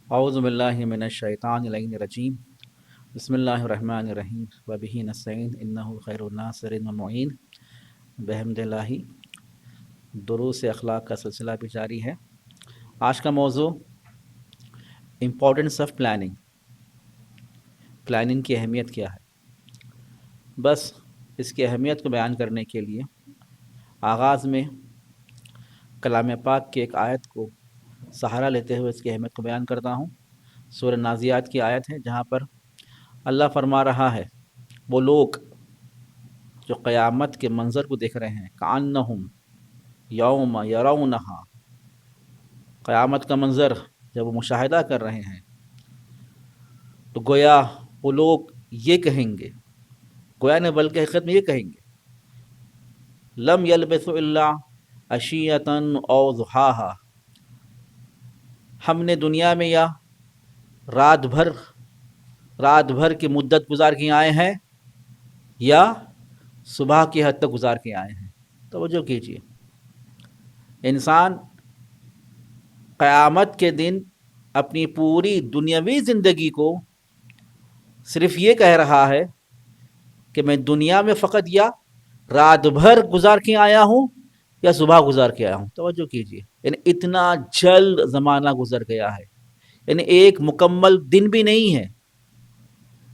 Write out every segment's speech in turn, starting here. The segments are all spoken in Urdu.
اعوذ باللہ من الشیطان الرجیم بسم اللہ الرحمن الرحیم وبہ نستعین انہ خیر الناصر ومعین بحمد اللہ۔ دروس اخلاق کا سلسلہ بھی جاری ہے۔ آج کا موضوع امپورٹنس آف پلاننگ، پلاننگ کی اہمیت کیا ہے۔ بس اس کی اہمیت کو بیان کرنے کے لیے آغاز میں کلام پاک کی ایک آیت کو سہارا لیتے ہوئے اس کی اہمیت کو بیان کرتا ہوں۔ سورہ نازعات کی آیت ہے جہاں پر اللہ فرما رہا ہے وہ لوگ جو قیامت کے منظر کو دیکھ رہے ہیں، کأنہم یوم یرونہا، قیامت کا منظر جب وہ مشاہدہ کر رہے ہیں تو گویا وہ لوگ یہ کہیں گے، گویا نے بلکہ حقیقت میں یہ کہیں گے، لم یلبثوا الا عشیۃ او ضحاہا، ہم نے دنیا میں یا رات بھر کی مدت گزار کے آئے ہیں یا صبح کی حد تک گزار کے آئے ہیں۔ توجہ کیجیے، انسان قیامت کے دن اپنی پوری دنیاوی زندگی کو صرف یہ کہہ رہا ہے کہ میں دنیا میں فقط یا رات بھر گزار کے آیا ہوں یا صبح گزار کے آیا ہوں۔ توجہ کیجیے، یعنی اتنا جلد زمانہ گزر گیا ہے، یعنی ایک مکمل دن بھی نہیں ہے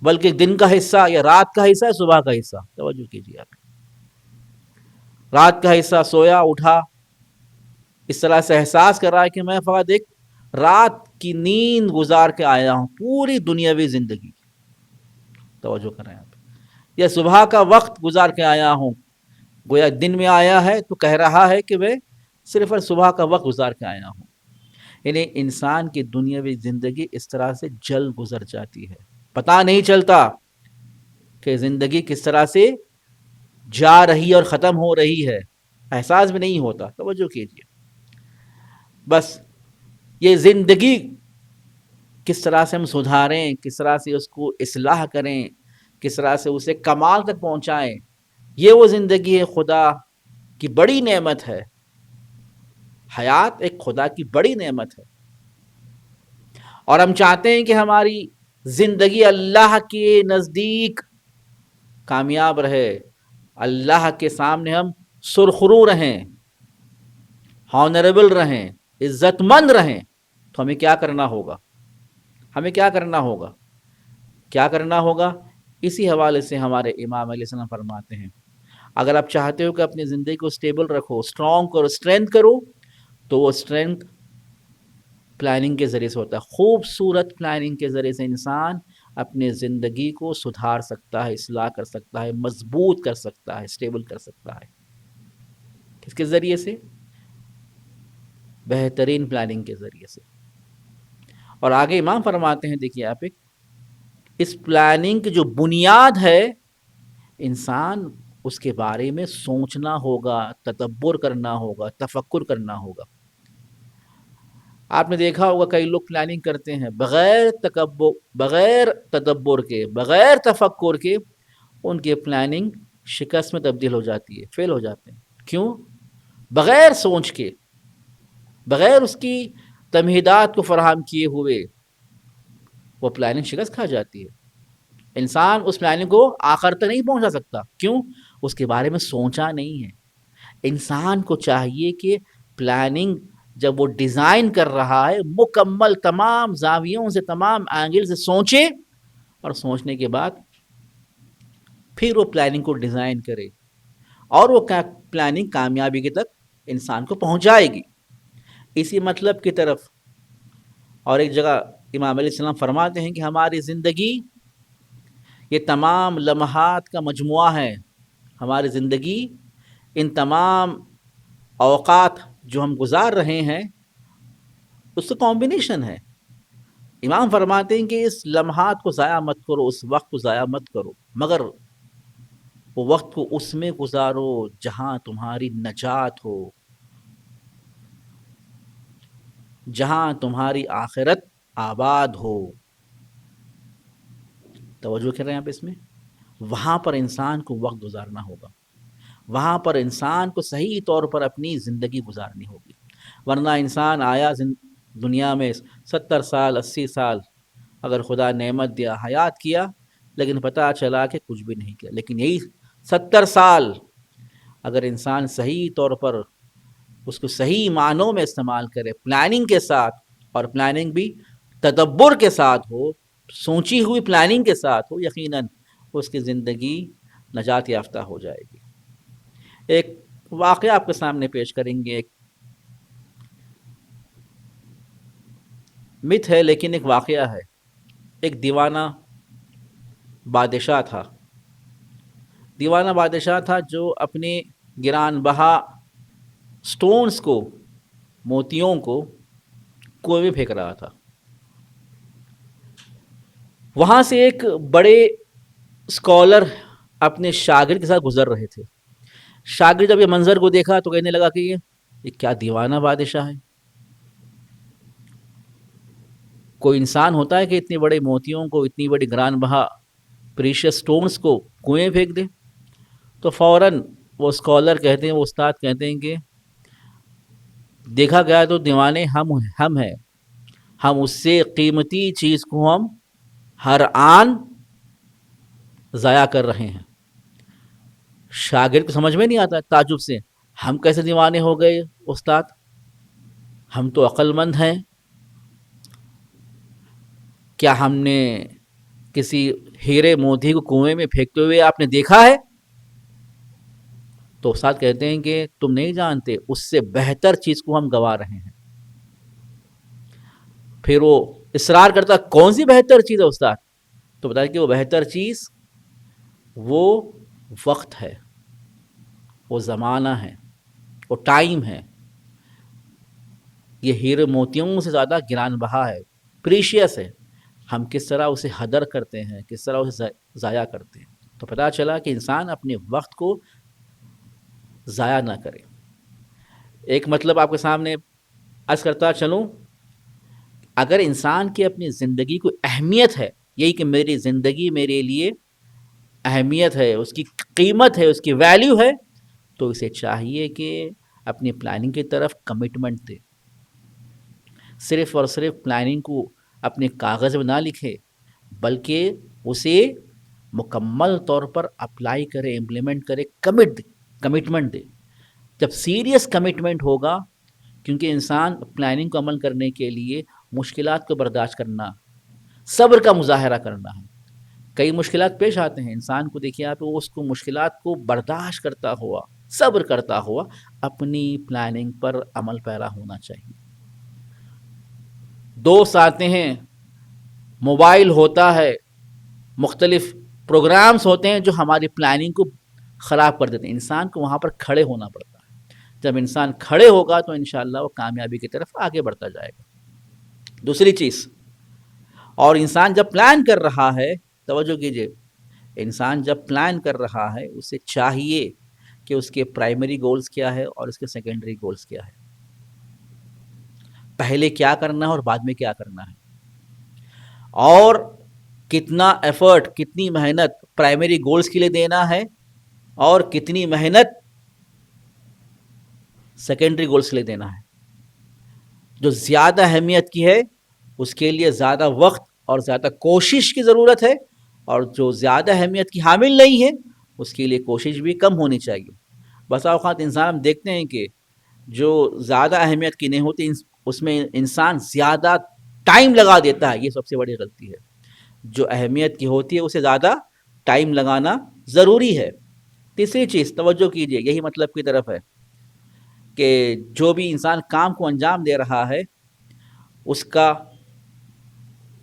بلکہ دن کا حصہ یا رات کا حصہ ہے، صبح کا حصہ۔ توجہ کیجیے، آپ رات کا حصہ سویا اٹھا، اس طرح سے احساس کر رہا ہے کہ میں فقط ایک رات کی نیند گزار کے آیا ہوں پوری دنیاوی زندگی۔ توجہ کر رہے ہیں آپ، یا صبح کا وقت گزار کے آیا ہوں، گویا دن میں آیا ہے تو کہہ رہا ہے کہ میں صرف صبح کا وقت گزار کے آیا ہوں۔ یعنی انسان کی دنیاوی زندگی اس طرح سے جلد گزر جاتی ہے، پتہ نہیں چلتا کہ زندگی کس طرح سے جا رہی اور ختم ہو رہی ہے، احساس بھی نہیں ہوتا۔ توجہ کیجیے، بس یہ زندگی کس طرح سے ہم سدھاریں، کس طرح سے اس کو اصلاح کریں، کس طرح سے اسے کمال تک پہنچائیں، یہ وہ زندگی ہے، خدا کی بڑی نعمت ہے۔ حیات ایک خدا کی بڑی نعمت ہے، اور ہم چاہتے ہیں کہ ہماری زندگی اللہ کے نزدیک کامیاب رہے، اللہ کے سامنے ہم سرخرو رہیں، ہانریبل رہیں، عزت مند رہیں۔ تو ہمیں کیا کرنا ہوگا؟ کیا کرنا ہوگا؟ اسی حوالے سے ہمارے امام علیہ السلام فرماتے ہیں، اگر آپ چاہتے ہو کہ اپنی زندگی کو سٹیبل رکھو، اسٹرانگ کرو، اسٹرینتھ کرو، تو وہ اسٹرینتھ پلاننگ کے ذریعے سے ہوتا ہے۔ خوبصورت پلاننگ کے ذریعے سے انسان اپنے زندگی کو سدھار سکتا ہے، اصلاح کر سکتا ہے، مضبوط کر سکتا ہے، اسٹیبل کر سکتا ہے۔ کس کے ذریعے سے؟ بہترین پلاننگ کے ذریعے سے۔ اور آگے امام فرماتے ہیں، دیکھیے آپ، اس پلاننگ کی جو بنیاد ہے، انسان اس کے بارے میں سوچنا ہوگا، تدبر کرنا ہوگا، تفکر کرنا ہوگا۔ آپ نے دیکھا ہوگا کئی لوگ پلاننگ کرتے ہیں بغیر تدبر کے، بغیر تفکر کے، ان کی پلاننگ شکست میں تبدیل ہو جاتی ہے، فیل ہو جاتے ہیں۔ کیوں؟ بغیر سوچ کے، بغیر اس کی تمہیدات کو فراہم کیے ہوئے وہ پلاننگ شکست کھا جاتی ہے۔ انسان اس پلاننگ کو آخر تک نہیں پہنچا سکتا، کیوں؟ اس کے بارے میں سوچا نہیں ہے۔ انسان کو چاہیے کہ پلاننگ جب وہ ڈیزائن کر رہا ہے، مکمل تمام زاویوں سے، تمام اینگل سے سوچے، اور سوچنے کے بعد پھر وہ پلاننگ کو ڈیزائن کرے، اور وہ پلاننگ کامیابی کی تک انسان کو پہنچائے گی اسی مطلب کی طرف. اور ایک جگہ امام علیہ السلام فرماتے ہیں کہ ہماری زندگی یہ تمام لمحات کا مجموعہ ہے. ہماری زندگی ان تمام اوقات جو ہم گزار رہے ہیں اس کا کمبینیشن ہے. امام فرماتے ہیں کہ اس لمحات کو ضائع مت کرو، اس وقت کو ضائع مت کرو، مگر وہ وقت کو اس میں گزارو جہاں تمہاری نجات ہو، جہاں تمہاری آخرت آباد ہو. توجہ کر رہے ہیں آپ اس میں؟ وہاں پر انسان کو وقت گزارنا ہوگا، وہاں پر انسان کو صحیح طور پر اپنی زندگی گزارنی ہوگی. ورنہ انسان آیا دنیا میں 70 سال 80 سال اگر خدا نعمت دیا حیات کیا، لیکن پتہ چلا کہ کچھ بھی نہیں کیا. لیکن یہی 70 سال اگر انسان صحیح طور پر اس کو صحیح معنوں میں استعمال کرے، پلاننگ کے ساتھ، اور پلاننگ بھی تدبر کے ساتھ ہو، سوچی ہوئی پلاننگ کے ساتھ ہو، یقیناً اس کی زندگی نجات یافتہ ہو جائے گی. ایک واقعہ آپ کے سامنے پیش کریں گے. ایک مت ہے لیکن ایک واقعہ ہے. ایک دیوانہ بادشاہ تھا. دیوانہ بادشاہ تھا جو اپنے گران بہا سٹونز کو، موتیوں کو کنویں میں پھینک رہا تھا. وہاں سے ایک بڑے اسکالر اپنے شاگرد کے ساتھ گزر رہے تھے. شاگرد جب یہ منظر کو دیکھا تو کہنے لگا کہ یہ کیا دیوانہ بادشاہ ہے. کوئی انسان ہوتا ہے کہ اتنے بڑے موتیوں کو، اتنی بڑی گران بہا پریشیس سٹونز کو کنویں پھینک دے؟ تو فوراً وہ اسکالر کہتے ہیں، وہ استاد کہتے ہیں کہ دیکھا گیا تو دیوانے ہم ہیں. ہم اس سے قیمتی چیز کو ہم ہر آن ضائع کر رہے ہیں. شاگرد کو سمجھ میں نہیں آتا، تعجب سے، ہم کیسے دیوانے ہو گئے استاد؟ ہم تو عقل مند ہیں. کیا ہم نے کسی ہیرے موتی کو کنویں میں پھینکتے ہوئے آپ نے دیکھا ہے؟ تو استاد کہتے ہیں کہ تم نہیں جانتے، اس سے بہتر چیز کو ہم گوا رہے ہیں. پھر وہ اصرار کرتا کون سی بہتر چیز ہے استاد؟ تو بتایا کہ وہ بہتر چیز وہ وقت ہے، وہ زمانہ ہے، وہ ٹائم ہے. یہ ہیرے موتیوں سے زیادہ گران بہا ہے، پریشیس ہے. ہم کس طرح اسے ہدر کرتے ہیں، کس طرح اسے ضائع کرتے ہیں. تو پتہ چلا کہ انسان اپنے وقت کو ضائع نہ کرے. ایک مطلب آپ کے سامنے عرض کرتا چلوں، اگر انسان کی اپنی زندگی کو اہمیت ہے، یہی کہ میری زندگی میرے لیے اہمیت ہے، اس کی قیمت ہے، اس کی ویلیو ہے، تو اسے چاہیے کہ اپنی پلاننگ کی طرف کمٹمنٹ دے. صرف اور صرف پلاننگ کو اپنے کاغذ میں نہ لکھے، بلکہ اسے مکمل طور پر اپلائی کرے، امپلیمنٹ کرے، کمٹمنٹ دے. جب سیریس کمٹمنٹ ہوگا، کیونکہ انسان پلاننگ کو عمل کرنے کے لیے مشکلات کو برداشت کرنا، صبر کا مظاہرہ کرنا ہے. کئی مشکلات پیش آتے ہیں، انسان کو دیکھیے آپ، اس کو مشکلات کو برداشت کرتا ہوا، صبر کرتا ہوا اپنی پلاننگ پر عمل پیرا ہونا چاہیے. دوست آتے ہیں، موبائل ہوتا ہے، مختلف پروگرامز ہوتے ہیں جو ہماری پلاننگ کو خراب کر دیتے ہیں. انسان کو وہاں پر کھڑے ہونا پڑتا ہے. جب انسان کھڑے ہوگا تو انشاءاللہ وہ کامیابی کی طرف آگے بڑھتا جائے گا. دوسری چیز، اور انسان جب پلان کر رہا ہے، توجہ کیجئے، انسان جب پلان کر رہا ہے اسے چاہیے کہ اس کے پرائمری گولز کیا ہے اور اس کے سیکنڈری گولز کیا ہے، پہلے کیا کرنا ہے اور بعد میں کیا کرنا ہے، اور کتنا ایفرٹ، کتنی محنت پرائمری گولز کے لیے دینا ہے، اور کتنی محنت سیکنڈری گولز کے لیے دینا ہے. جو زیادہ اہمیت کی ہے اس کے لیے زیادہ وقت اور زیادہ کوشش کی ضرورت ہے، اور جو زیادہ اہمیت کی حامل نہیں ہے اس کے لیے کوشش بھی کم ہونی چاہیے. بسا اوقات انسان ہم دیکھتے ہیں کہ جو زیادہ اہمیت کی نہیں ہوتی اس میں انسان زیادہ ٹائم لگا دیتا ہے. یہ سب سے بڑی غلطی ہے. جو اہمیت کی ہوتی ہے اسے زیادہ ٹائم لگانا ضروری ہے. تیسری چیز توجہ کیجیے، یہی مطلب کی طرف ہے کہ جو بھی انسان کام کو انجام دے رہا ہے اس کا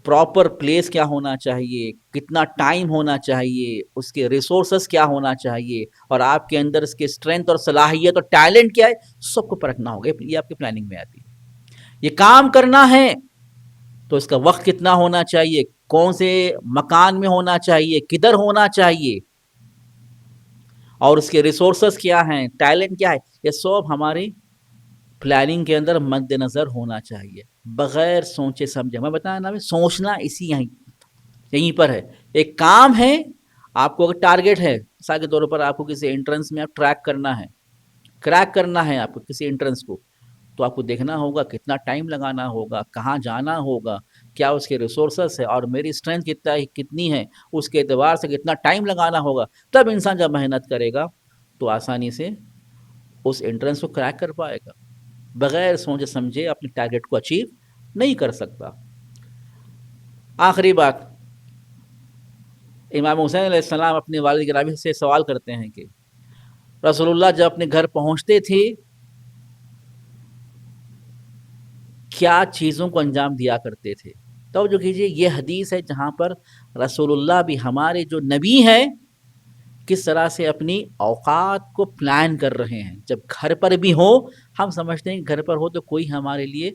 پراپر پلیس کیا ہونا چاہیے، کتنا ٹائم ہونا چاہیے، اس کے ریسورسز کیا ہونا چاہیے، اور آپ کے اندر اس کی اسٹرینتھ اور صلاحیت اور ٹیلنٹ کیا ہے، سب کو پرکھنا ہوگا. یہ آپ کی پلاننگ میں آتی ہے. یہ کام کرنا ہے تو اس کا وقت کتنا ہونا چاہیے، کون سے مکان میں ہونا چاہیے، کدھر ہونا چاہیے، اور اس کے ریسورسز کیا ہیں، ٹیلنٹ کیا ہے، یہ سب ہماری پلاننگ کے اندر مد نظر ہونا چاہیے بغیر سوچے سمجھے. میں بتایا نا، سوچنا اسی یہیں پر ہے. ایک کام ہے، آپ کو اگر ٹارگیٹ ہے، مثال کے طور پر آپ کو کسی انٹرنس میں آپ کریک کرنا ہے آپ کو کسی انٹرنس کو، تو آپ کو دیکھنا ہوگا کتنا ٹائم لگانا ہوگا، کہاں جانا ہوگا، کیا اس کے ریسورسز ہے، اور میری اسٹرینتھ کتنی ہے، اس کے اعتبار سے کتنا ٹائم لگانا ہوگا. تب انسان جب محنت کرے گا تو آسانی سے اس انٹرنس کو کریک کر پائے گا. بغیر سوچے سمجھے اپنے ٹارگیٹ کو اچیو نہیں کر سکتا. آخری بات، امام حسین علیہ السلام اپنے والد گرامی سے سوال کرتے ہیں کہ رسول اللہ جب اپنے گھر پہنچتے تھے کیا چیزوں کو انجام دیا کرتے تھے. توجہ کیجیے، یہ حدیث ہے جہاں پر رسول اللہ بھی ہمارے جو نبی ہیں کس طرح سے اپنی اوقات کو پلان کر رہے ہیں. جب گھر پر بھی ہو، ہم سمجھتے ہیں کہ گھر پر ہو تو کوئی ہمارے لیے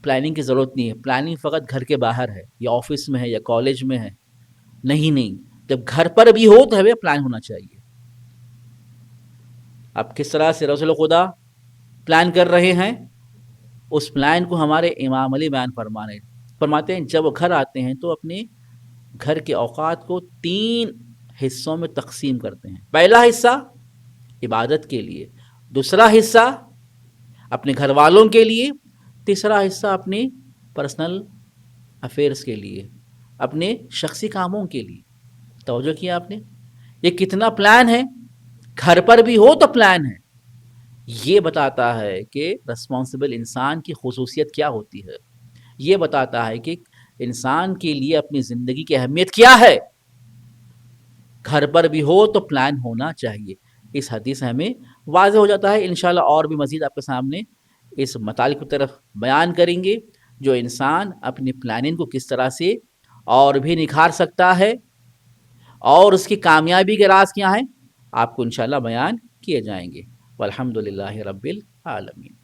پلاننگ کی ضرورت نہیں ہے، پلاننگ فقط گھر کے باہر ہے، یا آفس میں ہے، یا کالج میں ہے. نہیں، جب گھر پر بھی ہو تو ہمیں پلان ہونا چاہیے. اب کس طرح سے رسول خدا پلان کر رہے ہیں، اس پلان کو ہمارے امام علی بیان فرماتے ہیں. جب وہ گھر آتے ہیں تو اپنے گھر کے اوقات کو 3 حصوں میں تقسیم کرتے ہیں. پہلا حصہ عبادت کے لیے، دوسرا حصہ اپنے گھر والوں کے لیے، تیسرا حصہ اپنے پرسنل افیئرس کے لیے، اپنے شخصی کاموں کے لیے. توجہ کیا آپ نے، یہ کتنا پلان ہے. گھر پر بھی ہو تو پلان ہے. یہ بتاتا ہے کہ رسپانسبل انسان کی خصوصیت کیا ہوتی ہے، یہ بتاتا ہے کہ انسان کے لیے اپنی زندگی کی اہمیت کیا ہے. گھر پر بھی ہو تو پلان ہونا چاہیے. اس حدیث سے ہمیں واضح ہو جاتا ہے. انشاءاللہ اور بھی مزید آپ کے سامنے اس مطالب کی طرف بیان کریں گے جو انسان اپنی پلاننگ کو کس طرح سے اور بھی نکھار سکتا ہے، اور اس کی کامیابی کے راز کیا ہیں، آپ کو انشاءاللہ بیان کیے جائیں گے. والحمد للہ رب العالمین.